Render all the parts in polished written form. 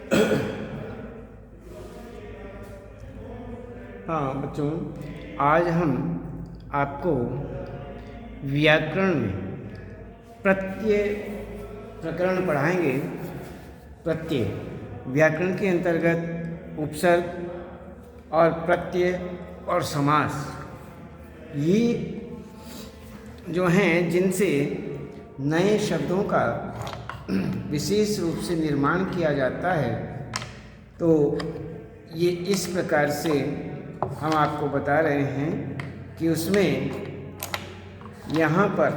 हाँ बच्चों, आज हम आपको व्याकरण में प्रत्यय प्रकरण पढ़ाएंगे। प्रत्यय व्याकरण के अंतर्गत उपसर्ग और प्रत्यय और समास, ये जो हैं जिनसे नए शब्दों का विशेष रूप से निर्माण किया जाता है, तो ये इस प्रकार से हम आपको बता रहे हैं कि उसमें यहाँ पर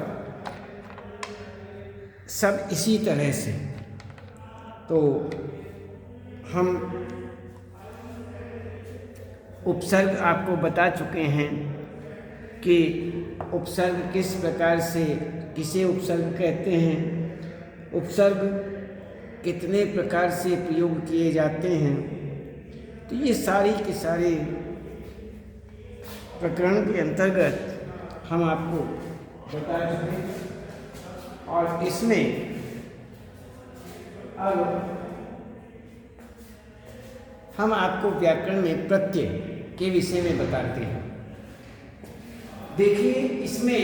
सब इसी तरह से। तो हम उपसर्ग आपको बता चुके हैं कि उपसर्ग किस प्रकार से, किसे उपसर्ग कहते हैं, उपसर्ग कितने प्रकार से प्रयोग किए जाते हैं। तो ये सारी के सारे प्रकरण के अंतर्गत हम आपको बता चुके हैं। और इसमें अब हम आपको व्याकरण में प्रत्यय के विषय में बताते हैं। देखिए, इसमें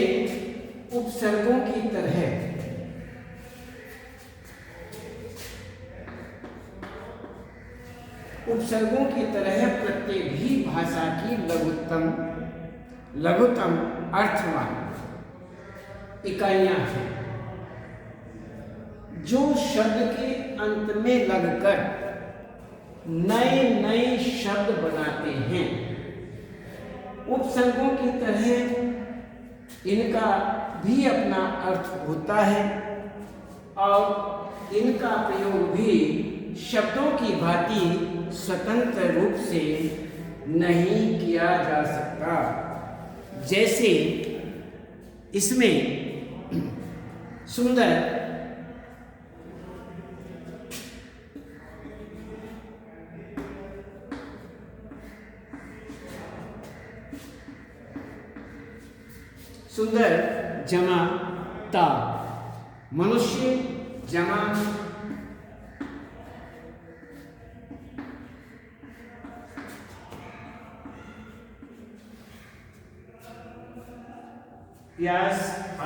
उपसर्गों की तरह प्रत्यय भी भाषा की लघुत्तम अर्थवान इकाइयां हैं, जो शब्द के अंत में लगकर नए नए शब्द बनाते हैं। उपसर्गों की तरह इनका भी अपना अर्थ होता है और इनका प्रयोग भी शब्दों की भांति स्वतंत्र रूप से नहीं किया जा सकता। जैसे इसमें सुंदर जमा ता, मनुष्य जमा प्यास आ,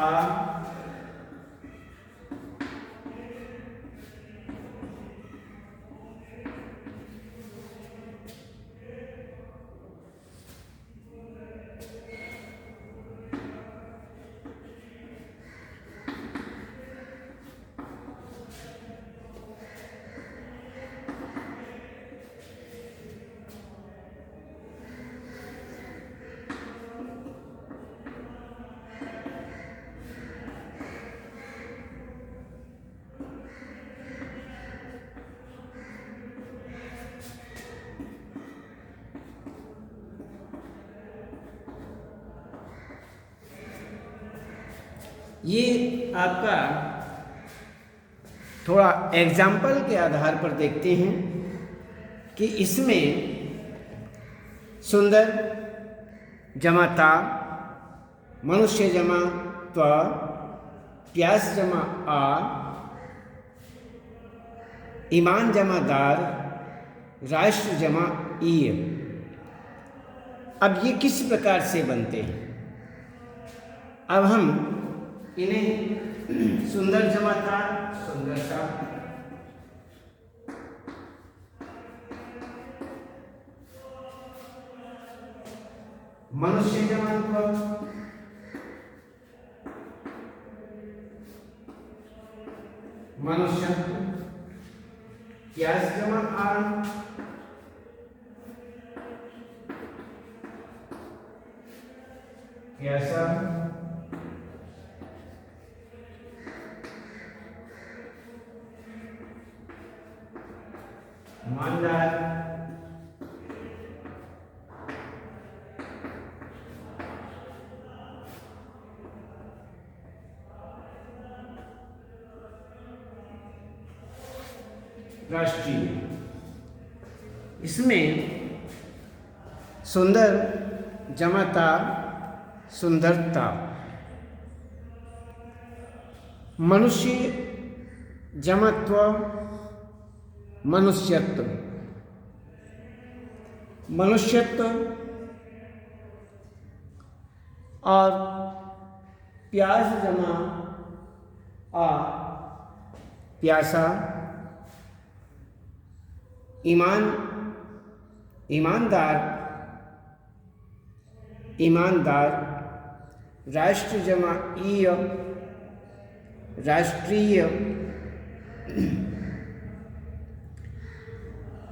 ये आपका थोड़ा एग्जाम्पल के आधार पर देखते हैं कि इसमें सुंदर जमा ता, मनुष्य जमा त्व, प्यास जमा आ, ईमान जमा दार, राष्ट्र जमा ईय। अब ये किस प्रकार से बनते हैं? अब हम इन्हें सुंदर जमा था, सुंदरता, मनुष्य जमा त्व, मनुष्य, प्यास जमा आ, प्यासा, ईमानदार, राष्ट्रीय। इसमें सुंदर जमाता, सुंदरता, मनुष्य जमत्व, मनुष्यत्व। मनुष्यत्व और प्यास जमा आ प्यासा, ईमान ईमानदार ईमानदार, राष्ट्र जमा ईय राष्ट्रीय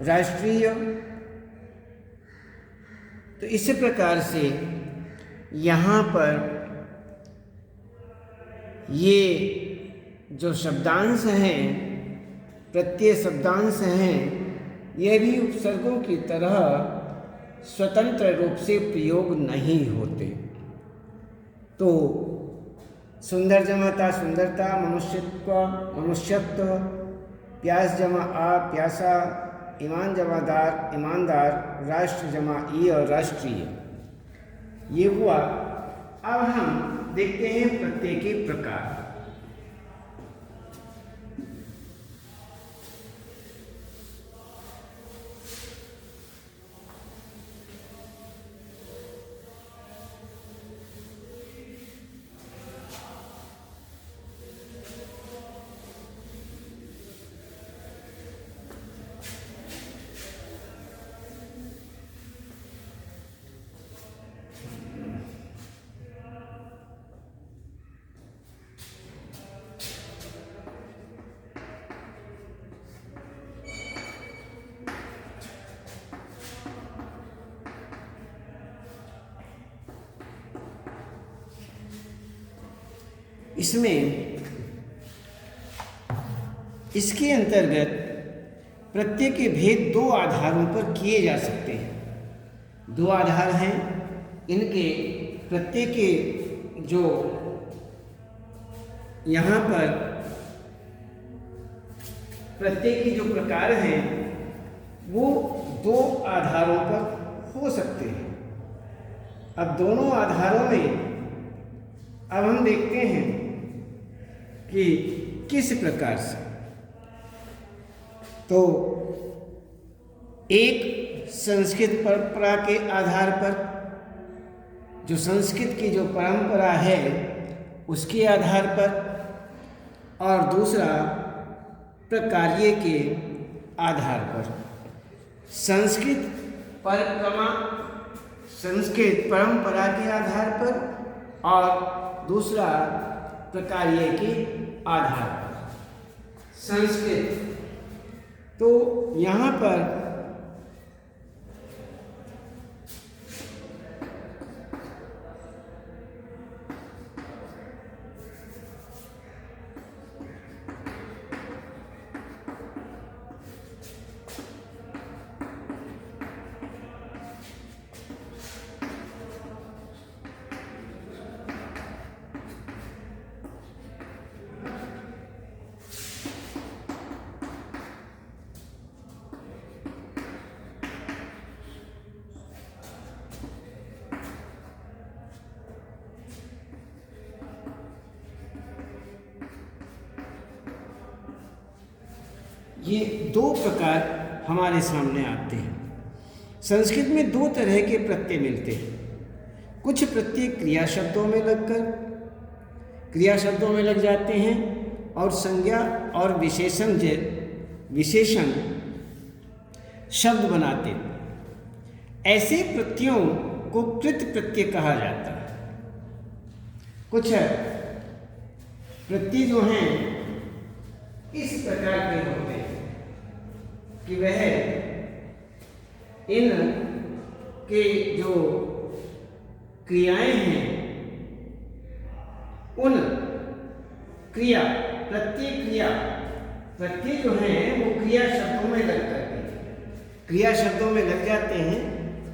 राष्ट्रीय। तो इसी प्रकार से यहाँ पर ये जो शब्दांश हैं, प्रत्यय शब्दांश हैं, ये भी उपसर्गों की तरह स्वतंत्र रूप से प्रयोग नहीं होते। तो सुंदर जमाता सुंदरता, मनुष्यत्व मनुष्यत्व, प्यास जमा आ प्यासा, ईमान जमादार ईमानदार, राष्ट्र जमा ई और राष्ट्रीय, ये हुआ। अब हम देखते हैं प्रत्यय के प्रकार। इसमें इसके अंतर्गत प्रत्यय के भेद दो आधारों पर किए जा सकते हैं। दो आधार हैं इनके। प्रत्यय के जो यहाँ पर प्रत्यय के जो प्रकार हैं वो दो आधारों पर हो सकते हैं। अब दोनों आधारों में अब हम देखते हैं कि किस प्रकार से। तो एक संस्कृत परंपरा के आधार पर, जो संस्कृत की जो परंपरा है उसके आधार पर, और दूसरा प्रकार्य के आधार पर। संस्कृत परंपरा के आधार पर और दूसरा प्रकार्य के आधार पर। संस्कृत, तो यहाँ पर ये दो प्रकार हमारे सामने आते हैं। संस्कृत में दो तरह के प्रत्यय मिलते हैं। कुछ प्रत्यय क्रिया शब्दों में लग जाते हैं और संज्ञा और विशेषण शब्द बनाते हैं। ऐसे प्रत्ययों को कृत प्रत्यय कहा जाता है। कुछ प्रत्यय जो हैं इस प्रकार के होते हैं कि वह इन के जो क्रियाएं हैं उन क्रिया प्रत्यय जो हैं वो क्रिया शब्दों में लग जाते हैं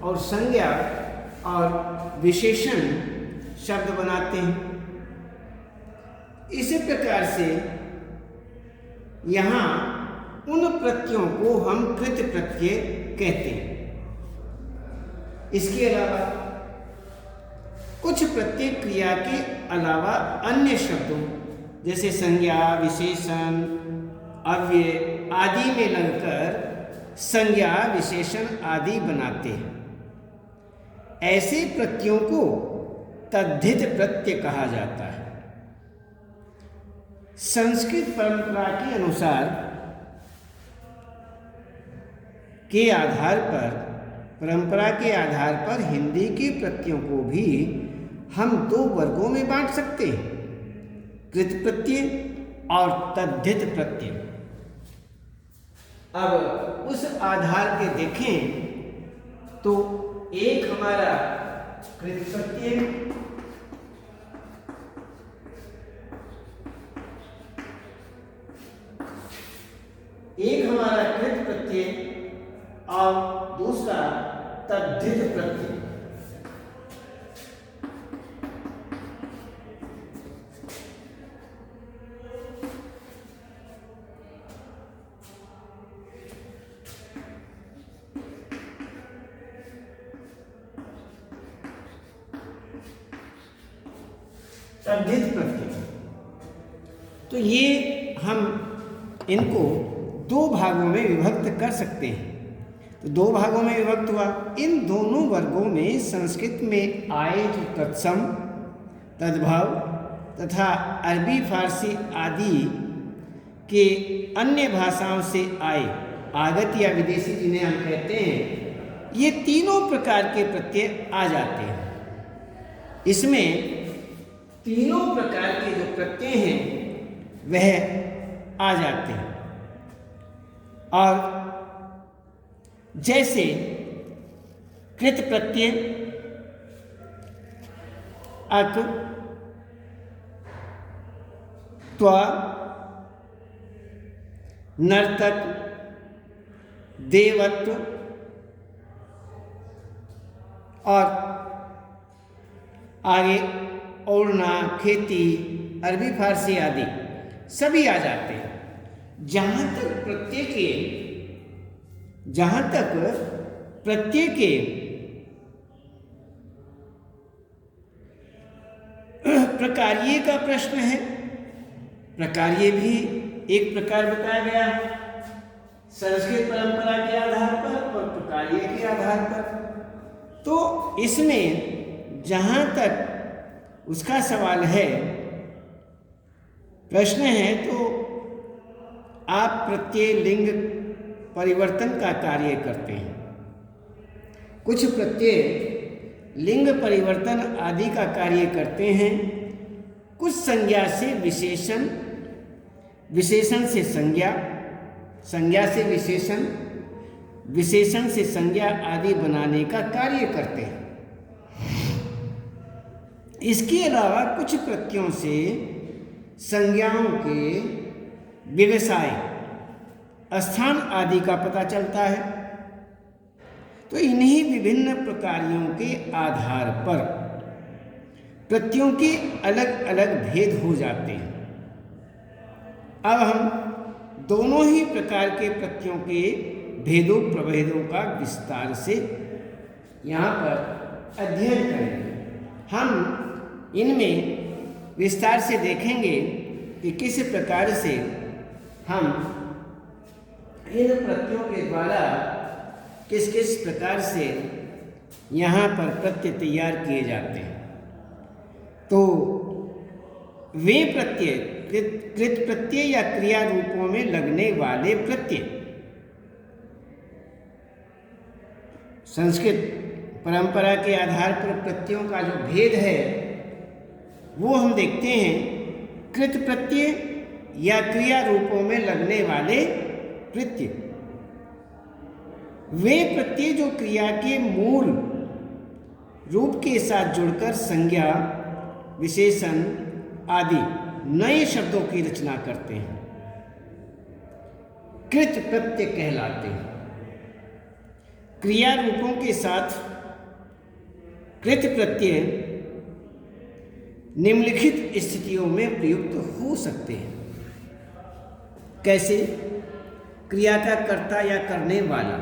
और संज्ञा और विशेषण शब्द बनाते हैं। इसी प्रकार से यहाँ उन प्रत्ययों को हम कृत प्रत्यय कहते हैं। इसके अलावा कुछ प्रत्यय क्रिया के अलावा अन्य शब्दों जैसे संज्ञा, विशेषण अव्यय आदि में लगकर संज्ञा विशेषण आदि बनाते हैं। ऐसे प्रत्ययों को तद्धित प्रत्यय कहा जाता है। संस्कृत परंपरा के अनुसार परंपरा के आधार पर हिंदी के प्रत्ययों को भी हम दो वर्गों में बांट सकते हैं, कृत प्रत्यय और तद्धित प्रत्यय। अब उस आधार के देखें तो एक हमारा कृत प्रत्यय, और दूसरा तद्धित प्रत्यय। तद्धित प्रत्यय, तो ये हम इनको दो भागों में विभक्त कर सकते हैं। तो दो भागों में विभक्त हुआ। इन दोनों वर्गों में संस्कृत में आए जो तत्सम, तद्भव तथा अरबी फारसी आदि के अन्य भाषाओं से आए आगत या विदेशी जिन्हें हम कहते हैं, ये तीनों प्रकार के प्रत्यय आ जाते हैं। इसमें तीनों प्रकार के जो प्रत्यय हैं वह आ जाते हैं। और जैसे कृत प्रत्यय अक, त्वा, नर्तक, देवत्व और आगे ओढ़ना, खेती, अरबी फारसी आदि सभी आ जाते हैं। जहाँ तक प्रत्यय के प्रकार्य का प्रश्न है, प्रकार्य भी एक प्रकार बताया गया है संस्कृत परंपरा के आधार पर और प्रकार्य के आधार पर। तो इसमें जहाँ तक उसका सवाल है, प्रश्न है, तो आप प्रत्यय लिंग परिवर्तन का कार्य करते हैं। कुछ प्रत्यय लिंग परिवर्तन आदि का कार्य करते हैं। कुछ संज्ञा से विशेषण, विशेषण से संज्ञा, संज्ञा से विशेषण, विशेषण से संज्ञा आदि बनाने का कार्य करते हैं। इसके अलावा कुछ प्रत्ययों से संज्ञाओं के व्यवसाय, स्थान आदि का पता चलता है। तो इन्हीं विभिन्न प्रकारों के आधार पर प्रत्ययों के अलग अलग भेद हो जाते हैं। अब हम दोनों ही प्रकार के प्रत्ययों के भेदों प्रभेदों का विस्तार से यहाँ पर अध्ययन करेंगे। हम इनमें विस्तार से देखेंगे कि किस प्रकार से हम इन प्रत्ययों के द्वारा किस किस प्रकार से यहाँ पर प्रत्यय तैयार किए जाते हैं। तो वे प्रत्यय कृत प्रत्यय या क्रिया रूपों में लगने वाले प्रत्यय संस्कृत परंपरा के आधार पर प्रत्ययों का जो भेद है वो हम देखते हैं। कृत प्रत्यय या क्रिया रूपों में लगने वाले प्रत्यय वे प्रत्यय जो क्रिया के मूल रूप के साथ जुड़कर संज्ञा, विशेषण आदि नए शब्दों की रचना करते हैं, कृत प्रत्यय कहलाते हैं। क्रिया रूपों के साथ कृत प्रत्यय निम्नलिखित स्थितियों में प्रयुक्त हो सकते हैं। कैसे? क्रिया का कर्ता या करने वाला,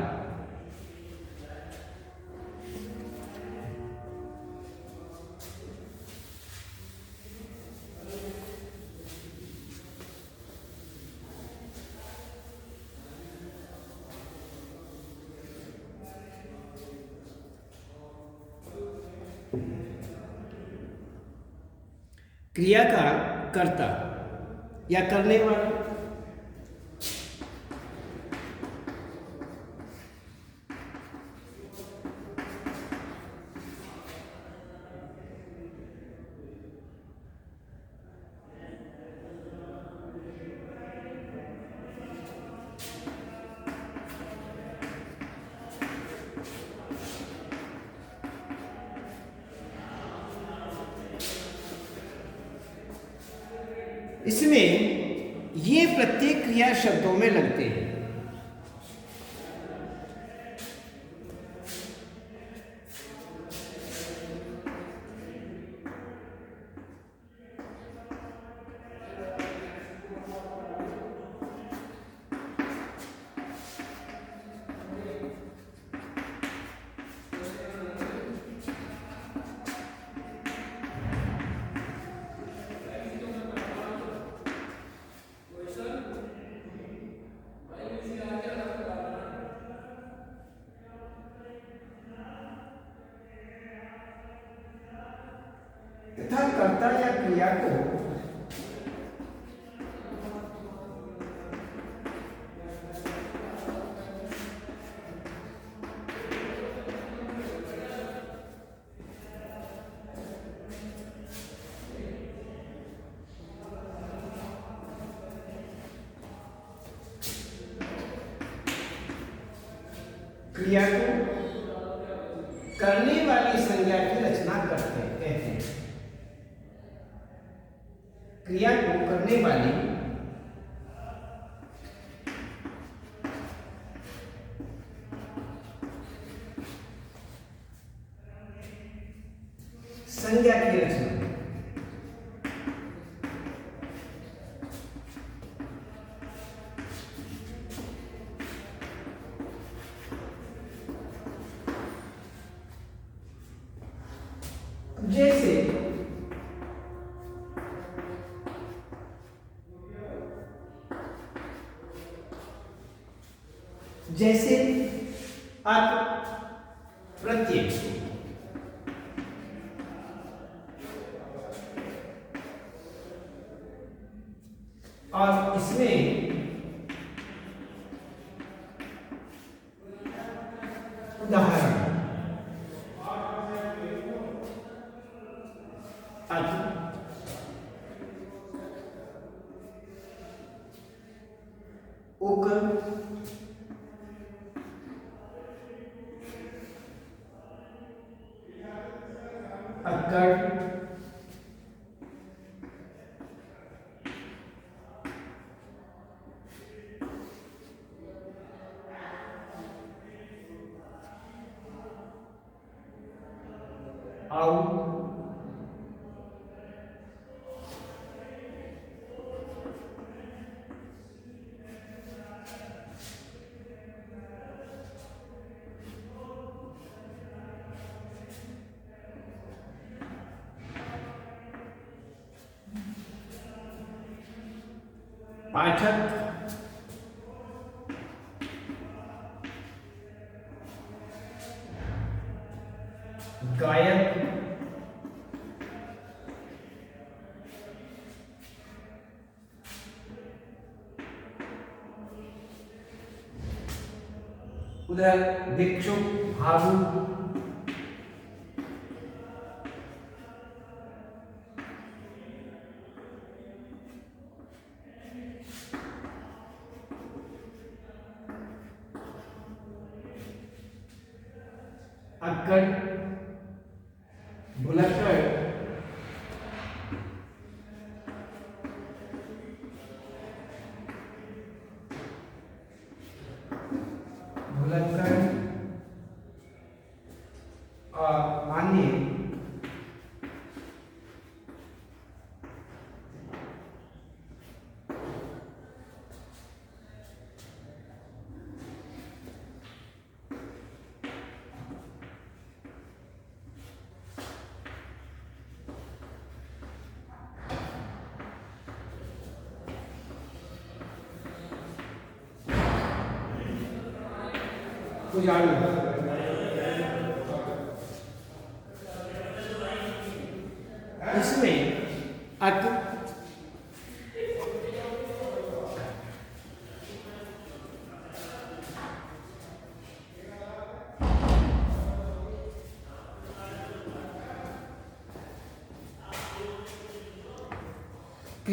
क्रिया का कर्ता या करने वाला। इसमें ये प्रत्येक क्रिया शब्दों में लगते हैं। तथा कर्ता या क्रिया को क्रिया को करने वाली संज्ञा की रचना कहते हैं। क्रिया को करने वाली संज्ञा की रचना। जैसे अत प्रत्यय, और इसमें उदाहरण अत, उक, अक्कड़, आउ, पाठक, गायक, उधर भिक्षुक, भावुक, अक्कड़, भुलक्कड़, भुलक्कड़ और मान्य, पुजारी। इसमें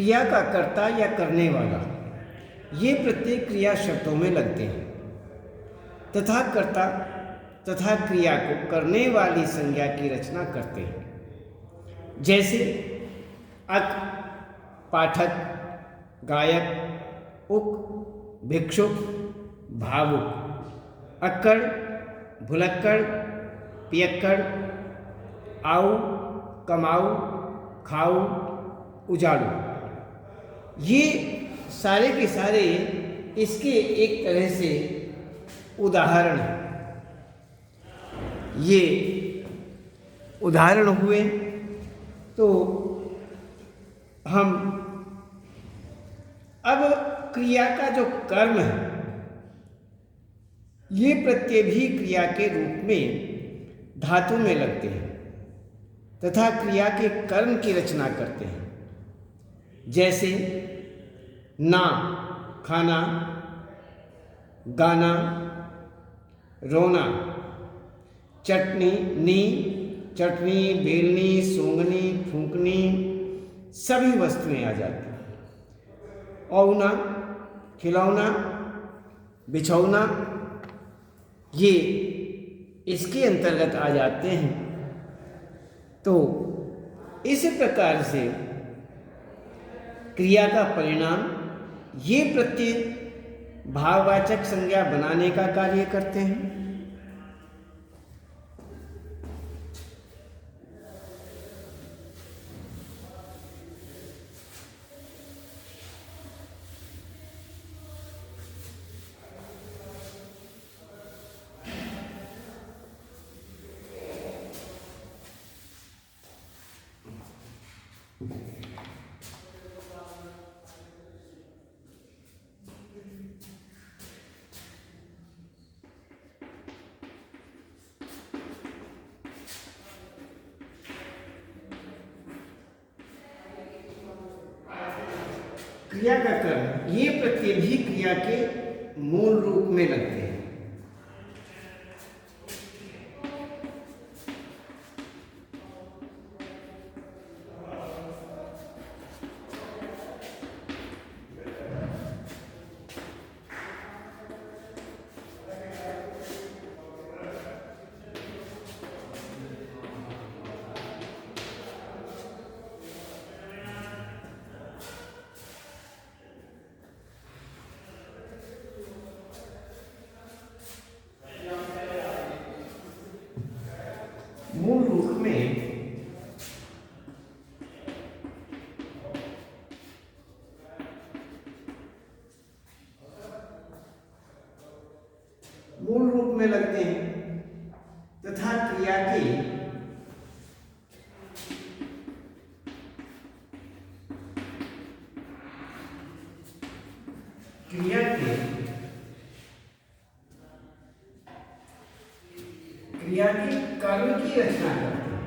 क्रिया का कर्ता या करने वाला, ये प्रत्येक क्रिया शब्दों में लगते हैं तथा कर्ता तथा क्रिया को करने वाली संज्ञा की रचना करते हैं। जैसे अक, पाठक, गायक, उक, भिक्षुक, भावुक, अक्कड़, भुलक्कड़, पियक्कड़, आऊ, कमाऊ, खाऊ, उजाड़ू, ये सारे के सारे इसके एक तरह से उदाहरण हैं। ये उदाहरण हुए। तो हम अब क्रिया का जो कर्म है, ये प्रत्यय भी क्रिया के रूप में धातु में लगते हैं तथा क्रिया के कर्म की रचना करते हैं। जैसे ना, खाना, गाना, रोना, चटनी, नी, चटनी, बेलनी, सूंघनी, फूंकनी, सभी वस्तुएं आ जाती हैं। औना, खिलौना, बिछौना, ये इसके अंतर्गत आ जाते हैं। तो इस प्रकार से क्रिया का परिणाम ये प्रत्यय भाववाचक संज्ञा बनाने का कार्य करते हैं। क्रिया का कर्म, ये प्रत्यय भी क्रिया के मूल रूप में लगते हैं। मूल रूप में लगते हैं तथा क्रिया के कर्म की रचना करते हैं।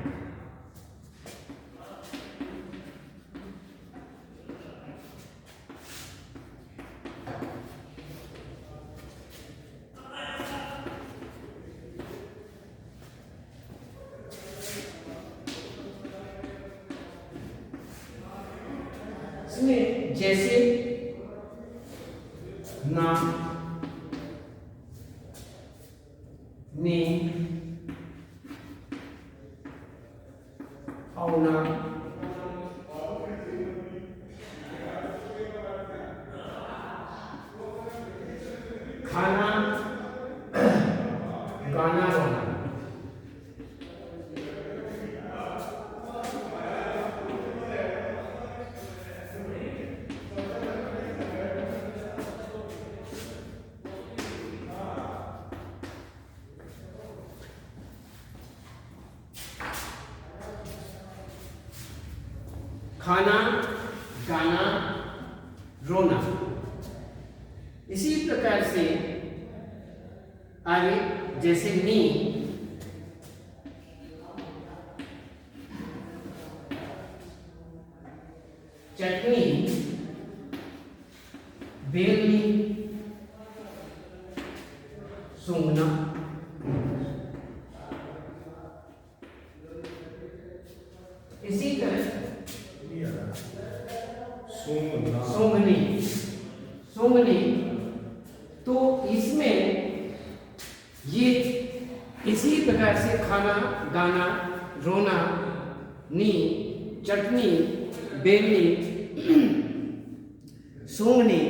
इसमें जैसे ना, ने, औना, खाना, गाना, रोना, खाना, गाना, रोना। इसी प्रकार से आगे जैसे नी, चटनी, बेलनी, सूंघना, इसी तरह प्रकार से खाना, गाना, रोना, नींद, चटनी, बेलनी, सूंघने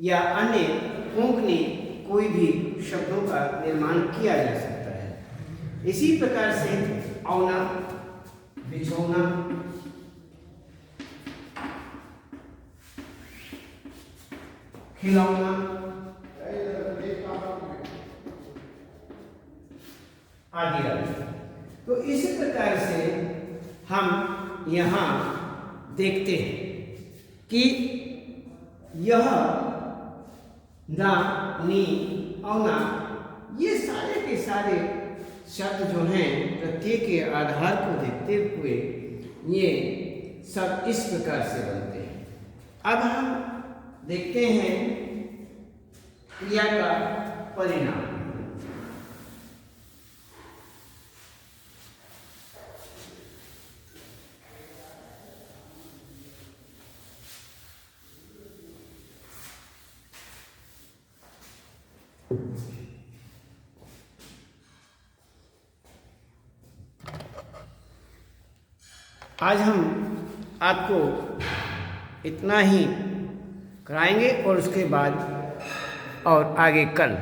या अन्य फूंकने कोई भी शब्दों का निर्माण किया जा सकता है। इसी प्रकार से औना, बिछौना, खिलौना आदि आदि। तो इस प्रकार से हम यहाँ देखते हैं कि यह ना, नी, औना, ये सारे के सारे शब्द जो हैं प्रत्येक के आधार को देखते हुए ये सब इस प्रकार से बनते हैं। अब हम देखते हैं क्रिया का परिणाम। आज हम आपको इतना ही कराएंगे और उसके बाद और आगे कल